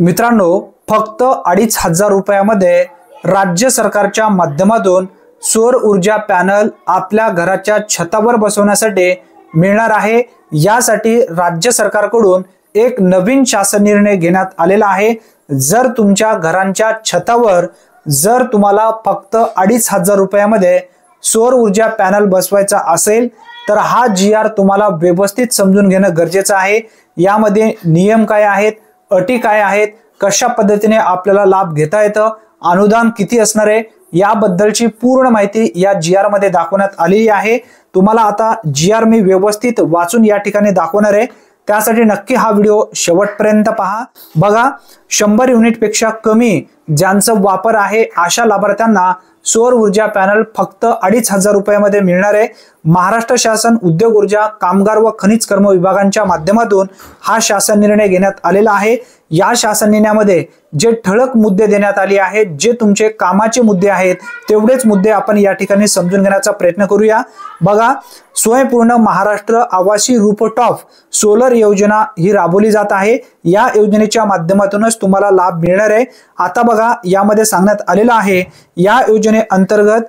मित्रांनो, फक्त 2,500 रुपयामध्ये राज्य सरकारच्या माध्यमातून सौर ऊर्जा पॅनल आपल्या घराच्या छतावर बसवण्यासाठी मिळणार आहे। यासाठी राज्य सरकारकडून एक नवीन शासन निर्णय घेण्यात आलेला आहे। जर तुमच्या घरांच्या छतावर जर तुम्हाला फक्त 2,500 रुपयामध्ये सौर ऊर्जा पॅनल बसवायचा असेल तर हा GR तुम्हाला व्यवस्थित समजून घेणं गरजेचं आहे। यामध्ये नियम काय आहेत, अटी काय आहेत, कशा पद्धतीने आपल्याला लाभ घेता येतं, अनुदान किती असणार आहे याबद्दलची पूर्ण माहिती या GR मध्ये दाखवण्यात आलेली आहे। तुम्हाला आता GR मी व्यवस्थित वाचून या ठिकाणी दाखवणार आहे, त्यासाठी नक्की हा व्हिडिओ शेवटपर्यंत पहा। बघा, 100 युनिट पेक्षा कमी ज्यांचा वापर आहे अशा लाभार्थ्यांना सौर ऊर्जा पॅनल फक्त 2,500 रुपयामध्ये मिळणार आहे। महाराष्ट्र शासन उद्योग ऊर्जा कामगार व खनिज कर्म विभागांच्या माध्यमातून हा शासन निर्णय घेण्यात आलेला आहे। या शासन निर्णयामध्ये जे ठळक मुद्दे देण्यात आले आहेत, जे तुमचे कामाचे मुद्दे आहेत, तेवढेच मुद्दे आपण या ठिकाणी समजून घेण्याचा प्रयत्न करूया। बघा, स्वयंपूर्ण महाराष्ट्र आवासी रूफटॉप सोलर योजना ही राबवली जात आहे। या योजनेच्या माध्यमातूनच तुम्हाला लाभ मिळणार आहे। आता बघा, यामध्ये सांगण्यात आलेलं आहे, या योजनेअंतर्गत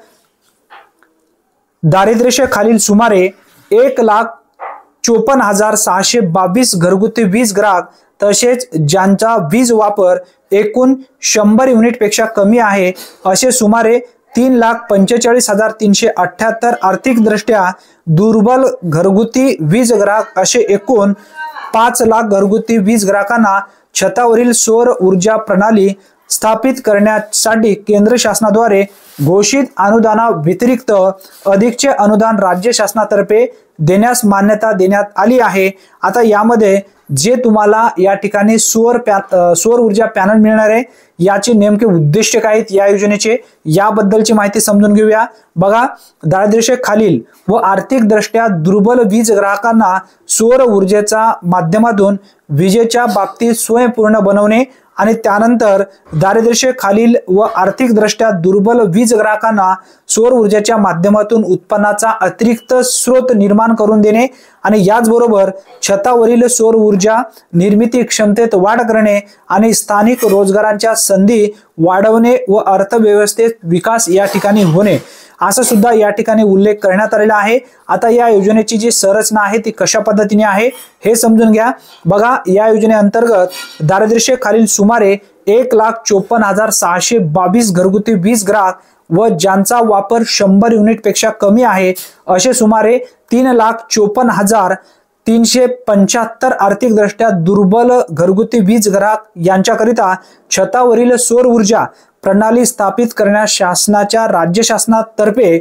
दारिद्र्यरेषेखालील सुमारे 1,54,622 घरगुती वीज ग्राहक तसेच ज्यांचा वीज वापर एकूण 100 युनिट पेक्षा कमी आहे असे सुमारे 3,45,378 आर्थिकदृष्ट्या दुर्बल घरगुती वीज ग्राहक असे एकूण 5 लाख घरगुती वीज ग्राहकांना छतावरील सौर ऊर्जा प्रणाली स्थापित करण्यासाठी केंद्र शासनाद्वारे घोषित अनुदाना व्यतिरिक्त अधिकचे अनुदान राज्य शासनातर्फे देण्यास मान्यता देण्यात आली आहे। आता यामध्ये जे तुम्हाला या ठिकाणी सौर ऊर्जा पॅनल मिळणार आहे, याचे नेमके उद्दिष्ट काय आहेत या योजनेचे याबद्दलची माहिती समजून घेऊया। बघा, दारिद्र्यरेषेखालील व आर्थिकदृष्ट्या दुर्बल वीज ग्राहकांना सौर ऊर्जेच्या माध्यमातून विजेच्या बाबतीत स्वयंपूर्ण बनवणे आणि त्यानंतर दारिद्र्यरेषेखालील व आर्थिकदृष्ट्या दुर्बल वीज ग्राहकांना सौर ऊर्जेच्या माध्यमातून उत्पन्नाचा अतिरिक्त स्रोत निर्माण करून देणे आणि याचबरोबर छतावरील सौर ऊर्जा निर्मिती क्षमतेत वाढ करणे आणि स्थानिक रोजगारांच्या संधी वाढवणे व अर्थव्यवस्थेत विकास या ठिकाणी होणे असं सुद्धा या ठिकाणी उल्लेख करण्यात आलेला आहे। आता या योजनेची जी संरचना आहे ती कशा पद्धतीने आहे हे समजून घ्या। बघा, या योजनेअंतर्गत दारिद्र्यरेषेखालील सुमारे 1,54,622 घरगुती वीज ग्राहक व ज्यांचा वापर 100 युनिट पेक्षा कमी आहे असे सुमारे 3,54,375 आर्थिकदृष्ट्या दुर्बल घरगुती वीज ग्राहक यांच्याकरिता छतावरील सौर ऊर्जा प्रणाली स्थापित करण्यास राज्य शासनातर्फे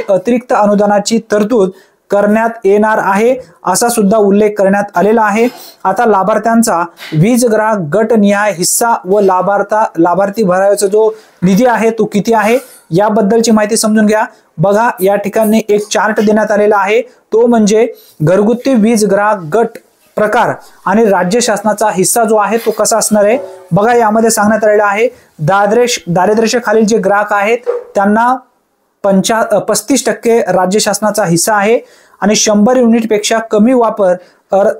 अतिरिक्त अनुदानाची तरतूद करण्यात येणार आहे असा सुद्धा उल्लेख करण्यात आलेला आहे। आता लाभार्थ्यांचा वीज ग्राहक गट निहाय हिस्सा व लाभार्थी भरायचा जो निधी आहे तो किती आहे याबद्दलची माहिती समजून घ्या। बघा, या ठिकाणी एक चार्ट देण्यात आलेला आहे, तो म्हणजे घरगुती वीज ग्राहक गट प्रकार आणि राज्य शासनाचा हिस्सा जो आहे तो कसा असणार आहे। बघा, यामध्ये सांगण्यात आलेलं आहे, दारिद्र्यरेषेखालील जे ग्राहक आहेत त्यांना 35% राज्य शासनाचा हिस्सा आहे आणि 100 युनिट पेक्षा कमी वापर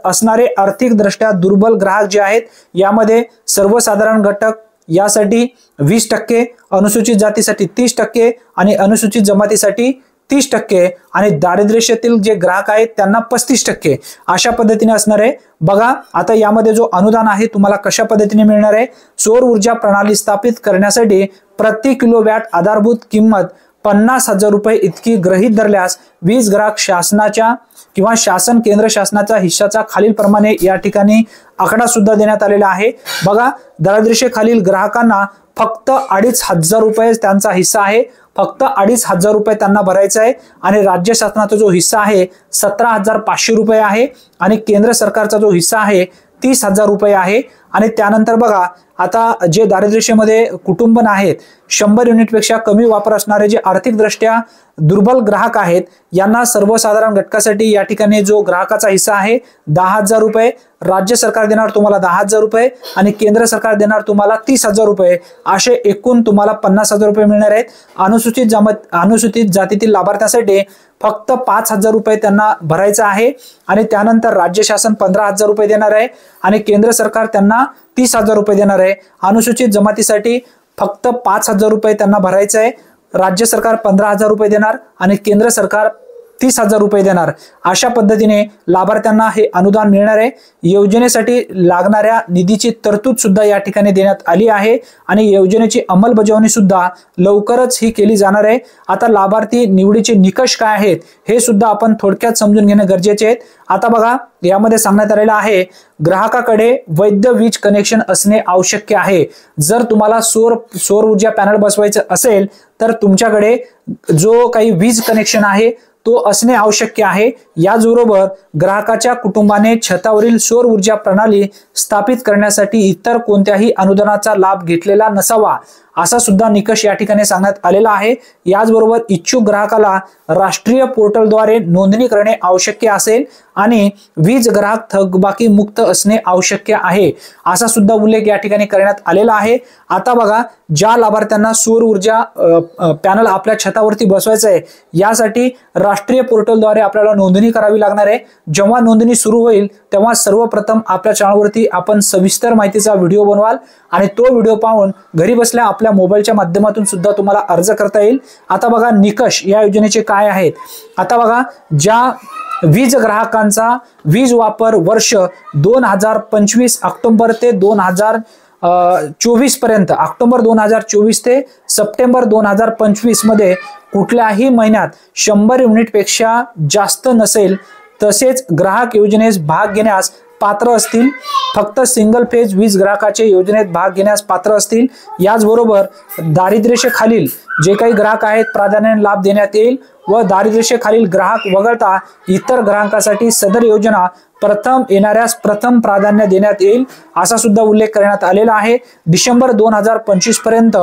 असणारे आर्थिकदृष्ट्या दुर्बल ग्राहक जे आहेत यामध्ये सर्वसाधारण घटक यासाठी 20%, अनुसूचित जातीसाठी 30% आणि अनुसूचित जमातीसाठी 30% आणि दारिद्र्यरेषेतील जे ग्राहक आहेत त्यांना 35% अशा पद्धतीने असणार आहे। बघा, आता यामध्ये जो अनुदान आहे तुम्हाला कशा पद्धतीने मिळणार आहे। सौर ऊर्जा प्रणाली स्थापित करण्यासाठी प्रति किलोवॅट आधारभूत किंमत 50,000 रुपये इतकी गृहीत धरल्यास वीज ग्राहक शासनाच्या किंवा शासन केंद्र शासनाच्या हिस्साचा खालील प्रमाणे या ठिकाणी आकडा सुद्धा देण्यात आलेला आहे। बघा, दारिद्र्यरेषेखालील ग्राहकांना फक्त 2,500 रुपये त्यांचा हिस्सा आहे, फक्त 2,500 रुपये त्यांना भरायचा आहे आणि राज्य शासनाचा जो हिस्सा आहे 17,500 रुपये आहे आणि केंद्र सरकारचा जो हिस्सा आहे 30,000 रुपये आहे। आणि त्यानंतर बघा, आता जे दारिद्र्यरेषेमध्ये कुटुंब आहेत, 100 युनिट पेक्षा कमी वापर असणारे जे आर्थिकदृष्ट्या दुर्बल ग्राहक आहेत यांना सर्वसाधारण घटकासाठी या ठिकाणी जो ग्राहकाचा हिस्सा आहे 10,000 रुपये, राज्य सरकार देणार तुम्हाला 10,000 रुपये आणि केंद्र सरकार देणार तुम्हाला 30,000 रुपये असे एकूण तुम्हाला 50,000 रुपये मिळणार आहेत। अनुसूचित जातीतील लाभार्थ्यांसाठी फक्त 5,000 रुपये त्यांना भरायचं आहे आणि त्यानंतर राज्य शासन 15,000 रुपये देणार आहे आणि केंद्र सरकार त्यांना 30,000 रुपये देणार आहे। अनुसूचित जमातीसाठी फक्त 5,000 रुपये त्यांना भरायचं आहे, राज्य सरकार 15,000 रुपये देणार आणि केंद्र सरकार 30,000 रुपये देणार। अशा पद्धतीने लाभार्थ्यांना हे अनुदान मिळणार आहे। योजनेसाठी लागणाऱ्या निधीची तरतूद सुद्धा या ठिकाणी देण्यात आली आहे आणि योजनेची अंमलबजावणी सुद्धा लवकरच ही केली जाणार आहे। आता लाभार्थी निवडीचे निकष काय आहेत हे सुद्धा आपण थोडक्यात समजून घेणे गरजेचे आहे। आता बघा, यामध्ये सांगण्यात आलेलं आहे, ग्राहकाकडे वैध वीज कनेक्शन असणे आवश्यक आहे। जर तुम्हाला सौर ऊर्जा पॅनल बसवायचं असेल तर तुमच्याकडे जो काही वीज कनेक्शन आहे तो असणे आवश्यक आहे। याचबरोबर ग्राहकाच्या कुटुंबाने छतावरील सौर ऊर्जा प्रणाली स्थापित करण्यासाठी इतर कोणत्याही अनुदानाचा लाभ घेतलेला नसावा असा सुद्धा निकष या ठिकाणी सांगण्यात आलेला आहे। याचबरोबर इच्छुक ग्राहकाला राष्ट्रीय पोर्टलद्वारे नोंदणी करणे आवश्यक असेल आणि वीज ग्राहक थकबाकी मुक्त असणे आवश्यक आहे असा सुद्धा उल्लेख या ठिकाणी करण्यात आलेला आहे। आता बघा, ज्या लाभार्थ्यांना सौर ऊर्जा पॅनल आपल्या छतावरती बसवायचं आहे यासाठी राष्ट्रीय पोर्टलद्वारे आपल्याला नोंदणी करावी लागणार आहे। जेव्हा नोंदणी सुरू होईल तेव्हा सर्वप्रथम आपल्या चॅनलवरती आपण सविस्तर माहितीचा व्हिडिओ बनवाल आणि तो व्हिडिओ पाहून घरी बसल्या आपल्या मोबाईलच्या माध्यमातून सुद्धा तुम्हाला अर्ज करता येईल। आता बघा, निकष या योजनेचे काय आहेत। आता बघा, ज्या वीज ग्राहकांचा वीज वापर वर्ष 2025 ऑक्टोबर ते 2024 पर्यंत, ऑक्टोबर 2024 ते सप्टेंबर 2025 मध्ये कुठल्याही महिन्यात 100 युनिट पेक्षा जास्त नसेल, तसेच ग्राहक योजनेस भाग घेण्यास पात्र असतील, फक्त सिंगल फेज वीज ग्राहकाचे योजनेत भाग घेण्यास पात्र असतील। याचबरोबर दारिद्र्यरेषेखालील जे काही ग्राहक आहेत प्राधान्याने लाभ देण्यात येईल व दारिद्र्यरेषेखालील ग्राहक वगळता इतर ग्राहकांसाठी सदर योजना प्रथम येणाऱ्यास प्रथम प्राधान्य देण्यात येईल असा सुद्धा उल्लेख करण्यात आलेला आहे। डिसेंबर 2025 पर्यंत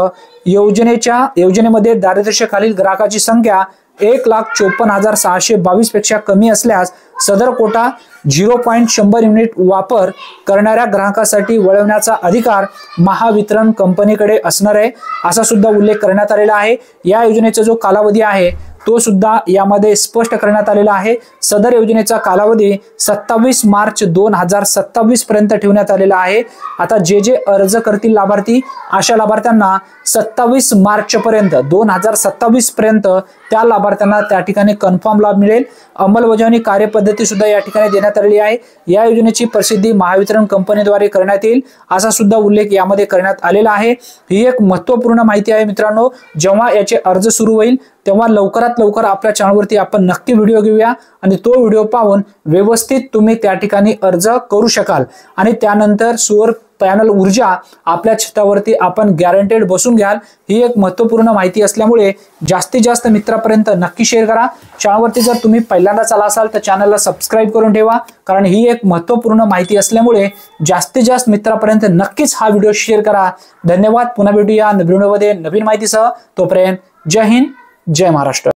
योजनेमध्ये दारिद्र्यरेषेखालील ग्राहकाची संख्या 1,54,622 पेक्षा कमी असल्यास सदर कोटा 0.100 युनिट वापर करणाऱ्या ग्राहकासाठी वळवण्याचा अधिकार महावितरण कंपनीकडे असणार आहे असा सुद्धा उल्लेख करण्यात आलेला आहे। या योजनेचा जो कालावधी आहे तो सुद्धा यामध्ये स्पष्ट करण्यात आलेला आहे। सदर योजनेचा कालावधी 27 मार्च 2027 पर्यंत ठेवण्यात आलेला आहे। आता जे अर्ज करतील लाभार्थी, अशा लाभार्थ्यांना 27 मार्च पर्यंत 2027 पर्यंत त्या लाभार्थ्यांना त्या ठिकाणी कन्फर्म लाभ मिळेल। अंमलबजावणी कार्यपद्धती सुद्धा या ठिकाणी देण्यात आलेली आहे। या योजनेची प्रसिद्धी महावितरण कंपनीद्वारे करण्यात येईल असा सुद्धा उल्लेख यामध्ये करण्यात आलेला आहे। ही एक महत्त्वपूर्ण माहिती आहे मित्रांनो। जेव्हा याचे अर्ज सुरू होईल तेव्हा लवकरात लवकर आपल्या चॅनलवरती आपण नक्की व्हिडिओ घेऊया आणि तो व्हिडिओ पाहून व्यवस्थित तुम्ही त्या ठिकाणी अर्ज करू शकाल आणि त्यानंतर सौर पॅनल ऊर्जा आपल्या छतावरती आपण गॅरंटेड बसून घ्याल। ही एक महत्त्वपूर्ण माहिती असल्यामुळे जास्तीत जास्त मित्रांपर्यंत नक्की शेअर करा। चॅनलवरती जर तुम्ही पहिल्यांदाच आला असाल तर चॅनलला सबस्क्राइब करून ठेवा, कारण ही एक महत्त्वपूर्ण माहिती असल्यामुळे जास्तीत जास्त मित्रांपर्यंत नक्कीच हा व्हिडिओ शेअर करा। धन्यवाद। पुन्हा भेटूया नवीन व्हिडिओमध्ये नवीन माहितीसह। तोपर्यंत जय हिंद, जय महाराष्ट्र।